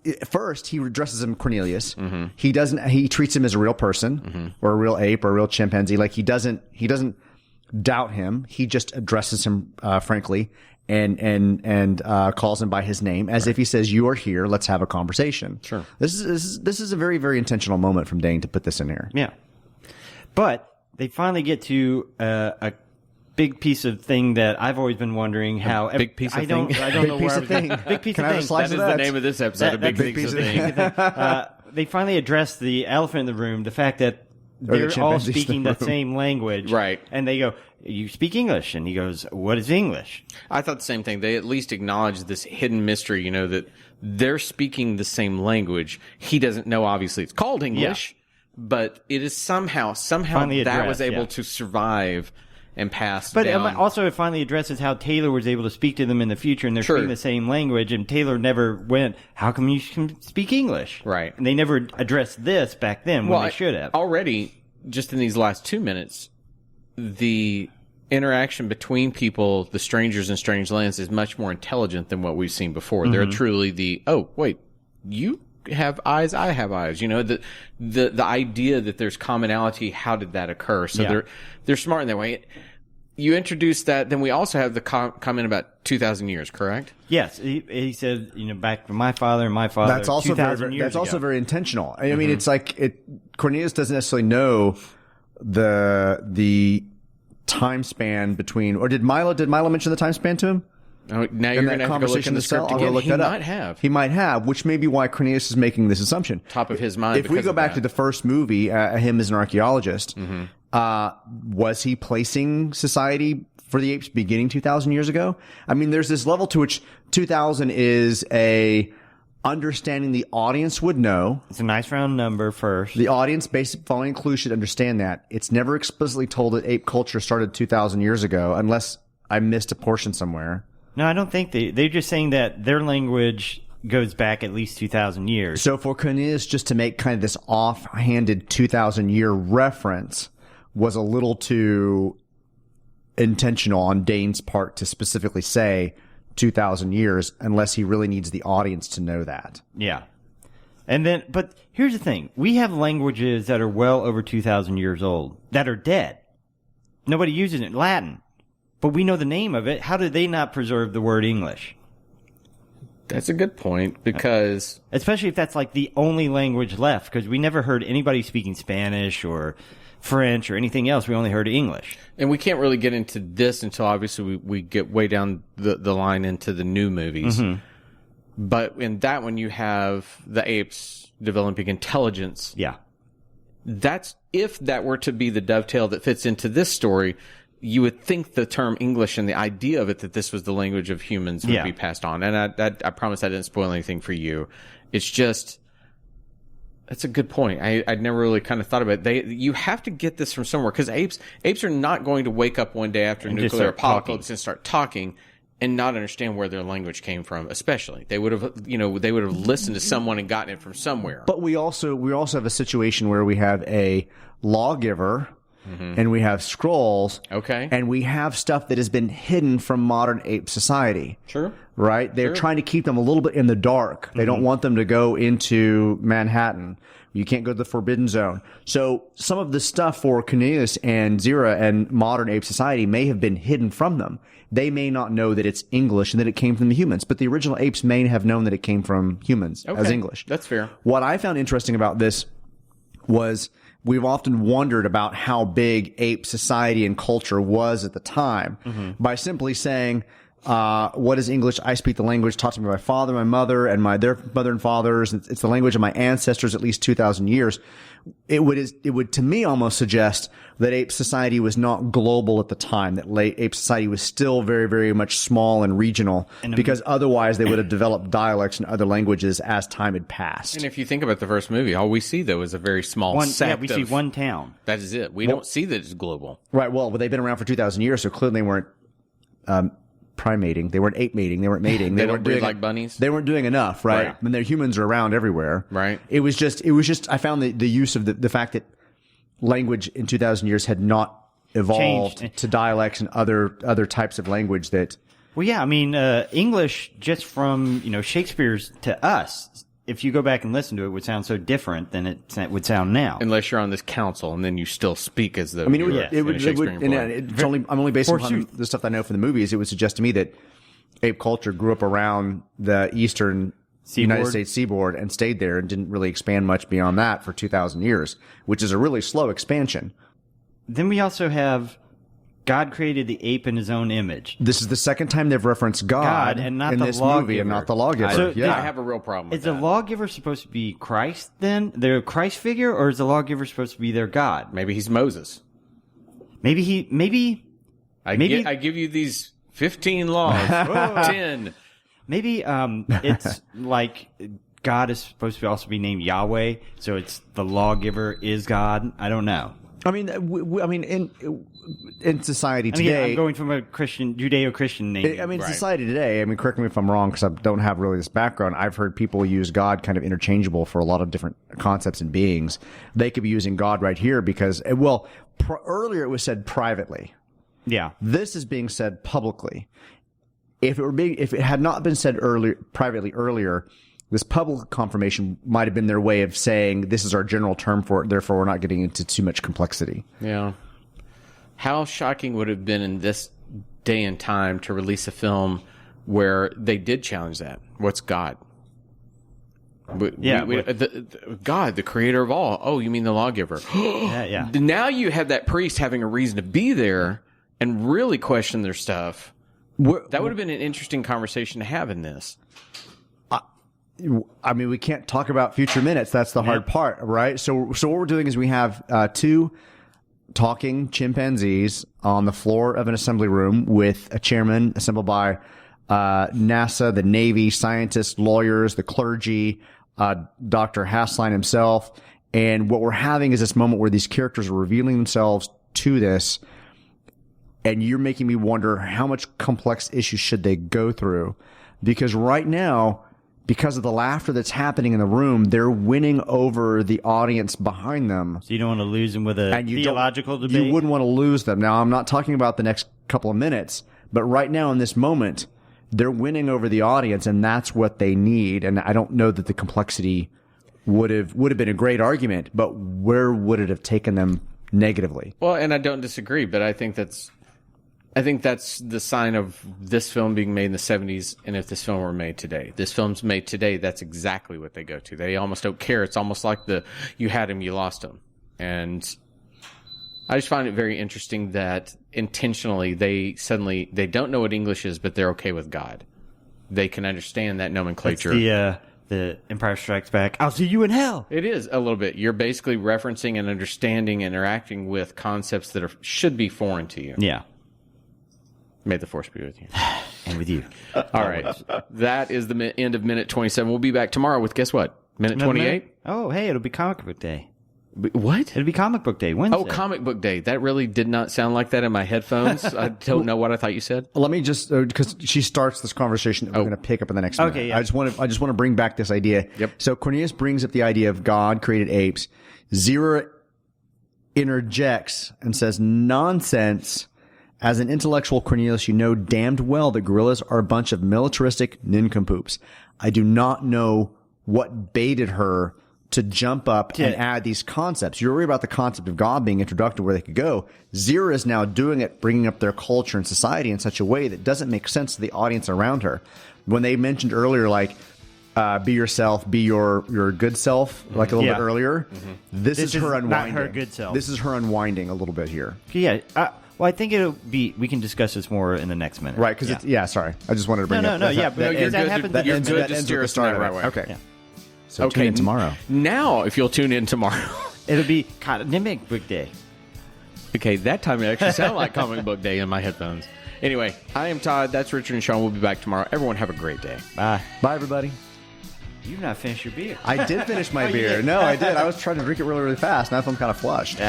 not. First, he addresses him Cornelius. He doesn't. He treats him as a real person or a real ape or a real chimpanzee. Like he doesn't doubt him. He just addresses him frankly and calls him by his name as if he says, "You are here. Let's have a conversation." Sure. This is a very, very intentional moment from Dane to put this in here. Yeah. But they finally get to a big piece of thing that I've always been wondering how. Big piece of thing? I don't know Big piece where of thing. Big piece Can of I have a thing. slice That of is that? the name of this episode. A big piece of thing. They finally address the elephant in the room, the fact that Or the they're all chimpanzees in speaking the the room. same language. Right. And they go, "You speak English?" And he goes, "What is English?" I thought the same thing. They at least acknowledge this hidden mystery, that they're speaking the same language. He doesn't know, obviously, it's called English, but it is somehow Finally that was addressed, able yeah. to survive and pass But down. also it finally addresses how Taylor was able to speak to them in the future, and they're True. speaking the same language, and Taylor never went, "How come you can speak English?" Right. And they never addressed this back then when they should have. Already, just in these last 2 minutes, the interaction between people, the strangers in strange lands, is much more intelligent than what we've seen before. They're truly you have eyes, I have eyes. The idea that there's commonality. How did that occur? So they're smart in that way. You introduced that. Then we also have the comment about 2,000 years, correct? Yes, he said, back from my father and my father. That's also 2,000 years ago. very intentional. I mean, it's like Cornelius doesn't necessarily know the time span between. Or did Milo mention the time span to him? Oh, now In you're going that to have to go look in conversation the script itself, I'll again. go look He that up. might have. He might have, which may be why Cornelius is making this assumption. Top of his mind. If we because go of back that. to the first movie, him as an archaeologist, was he placing society for the apes beginning 2,000 years ago? I mean, there's this level to which 2,000 is a understanding the audience would know. It's a nice round number first. The audience, based following clues, should understand that. It's never explicitly told that ape culture started 2,000 years ago, unless I missed a portion somewhere. No, I don't think they're just saying that their language goes back at least 2,000 years. So for Cornelius just to make kind of this offhanded 2,000-year reference was a little too intentional on Dane's part to specifically say 2,000 years, unless he really needs the audience to know that. Yeah. But here's the thing. We have languages that are well over 2,000 years old that are dead. Nobody uses it in Latin. But we know the name of it. How did they not preserve the word English? That's a good point, because Especially if that's like the only language left, because we never heard anybody speaking Spanish or French or anything else. We only heard English. and we can't really get into this until obviously we get way down the line into the new movies. But in that one, you have the apes developing intelligence. Yeah. That's, if that were to be the dovetail that fits into this story, you would think the term English and the idea of it, that this was the language of humans, would be passed on. And I promise I didn't spoil anything for you. It's just, that's a good point. I'd never really kind of thought about it. You have to get this from somewhere, because apes are not going to wake up one day after a nuclear apocalypse and start talking and not understand where their language came from. Especially, they would have listened to someone and gotten it from somewhere. But we also have a situation where we have a lawgiver. And we have scrolls. Okay. And we have stuff that has been hidden from modern ape society. Sure. Right? They're trying to keep them a little bit in the dark. They don't want them to go into Manhattan. You can't go to the Forbidden Zone. So some of the stuff for Cornelius and Zira and modern ape society may have been hidden from them. They may not know that it's English and that it came from the humans, but the original apes may have known that it came from humans as English. That's fair. What I found interesting about this was, we've often wondered about how big ape society and culture was at the time by simply saying, what is English? I speak the language taught to me by my father, my mother, and their mother and fathers. It's the language of my ancestors at least 2,000 years. It would to me almost suggest that ape society was not global at the time, that ape society was still very, very much small and regional, because otherwise they would have developed dialects and other languages as time had passed. And if you think about the first movie, all we see, though, is a very small sect. We see one town. That is it. We don't see that it's global. Right. Well, they've been around for 2,000 years, so clearly they weren't primating. They weren't ape mating. They weren't mating. They weren't don't breed doing, like bunnies? They weren't doing enough, right? Right. I mean, their humans are around everywhere. Right. It was just, I found the use of the fact that language in 2,000 years had not evolved Changed to dialects and other types of language that Well, yeah, I mean, English, just from, Shakespeare's to us, if you go back and listen to it, would sound so different than it would sound now. Unless you're on this council and then you still speak as though I mean, it would, I'm only basing on the stuff I know from the movies. It would suggest to me that ape culture grew up around the eastern United States seaboard and stayed there and didn't really expand much beyond that for 2,000 years, which is a really slow expansion. Then we also have God created the ape in his own image. This is the second time they've referenced God and not in the this lawgiver. movie and not the lawgiver. So I have a real problem with Is that. the lawgiver supposed to be Christ then? Their Christ figure? Or is the lawgiver supposed to be their God? Maybe he's Moses. Maybe I give you these 15 laws. 10. Maybe it's like God is supposed to also be named Yahweh, so it's the lawgiver is God. I don't know. I mean, in society today, I'm going from a Judeo-Christian name. I mean, society today. I mean, correct me if I'm wrong, because I don't have really this background. I've heard people use God kind of interchangeable for a lot of different concepts and beings. They could be using God right here because, earlier it was said privately. Yeah, this is being said publicly. If it had not been said privately earlier, this public confirmation might have been their way of saying this is our general term for it. Therefore, we're not getting into too much complexity. Yeah. How shocking would it have been in this day and time to release a film where they did challenge that? What's God? God, the creator of all. Oh, you mean the lawgiver? yeah. Now you have that priest having a reason to be there and really question their stuff. That would have been an interesting conversation to have in this. I mean, we can't talk about future minutes. That's the hard part, right? So what we're doing is we have two talking chimpanzees on the floor of an assembly room with a chairman assembled by NASA, the Navy, scientists, lawyers, the clergy, Dr. Hassline himself. And what we're having is this moment where these characters are revealing themselves to this. And you're making me wonder how much complex issues should they go through? Because right now, because of the laughter that's happening in the room, they're winning over the audience behind them. So you don't want to lose them with a theological debate? You wouldn't want to lose them. Now, I'm not talking about the next couple of minutes, but right now in this moment, they're winning over the audience, and that's what they need. And I don't know that the complexity would have been a great argument, but where would it have taken them negatively? Well, and I don't disagree, but I think that's the sign of this film being made in the 70s, and if this film were made today. This film's made today, that's exactly what they go to. They almost don't care. It's almost like you had him, you lost him. And I just find it very interesting that intentionally they don't know what English is, but they're okay with God. They can understand that nomenclature. That's the Empire Strikes Back. I'll see you in hell. It is a little bit. You're basically referencing and understanding, interacting with concepts that should be foreign to you. Yeah. May the force be with you. And with you. All right. That is the end of minute 27. We'll be back tomorrow with, guess what? Minute 28? Oh, hey, it'll be comic book day. What? It'll be comic book day Wednesday. Oh, comic book day. That really did not sound like that in my headphones. I don't know what I thought you said. Let me just, because she starts this conversation that we're going to pick up in the next minute. Okay, yeah. I just want to bring back this idea. Yep. So Cornelius brings up the idea of God created apes. Zero interjects and says, nonsense. As an intellectual, Cornelius, you know damned well that gorillas are a bunch of militaristic nincompoops. I do not know what baited her to jump up and add these concepts. You're worried about the concept of God being introduced to where they could go. Zira is now doing it, bringing up their culture and society in such a way that doesn't make sense to the audience around her. When they mentioned earlier, like, be yourself, be your good self, like a little bit earlier, this is her unwinding. Not her good self. This is her unwinding a little bit here. Yeah. Well, I think we can discuss this more in the next minute. Right, because sorry. I just wanted to bring up. But you're good to steer us in the right way. Okay. Yeah. So tune in tomorrow. Now, if you'll tune in tomorrow. It'll be comic book day. Okay, that time it actually sounded like comic book day in my headphones. Anyway, I am Todd. That's Richard and Sean. We'll be back tomorrow. Everyone have a great day. Bye. Bye, everybody. You've not finished your beer. I did finish my beer. No, I did. I was trying to drink it really, really fast. Now I'm kind of flushed.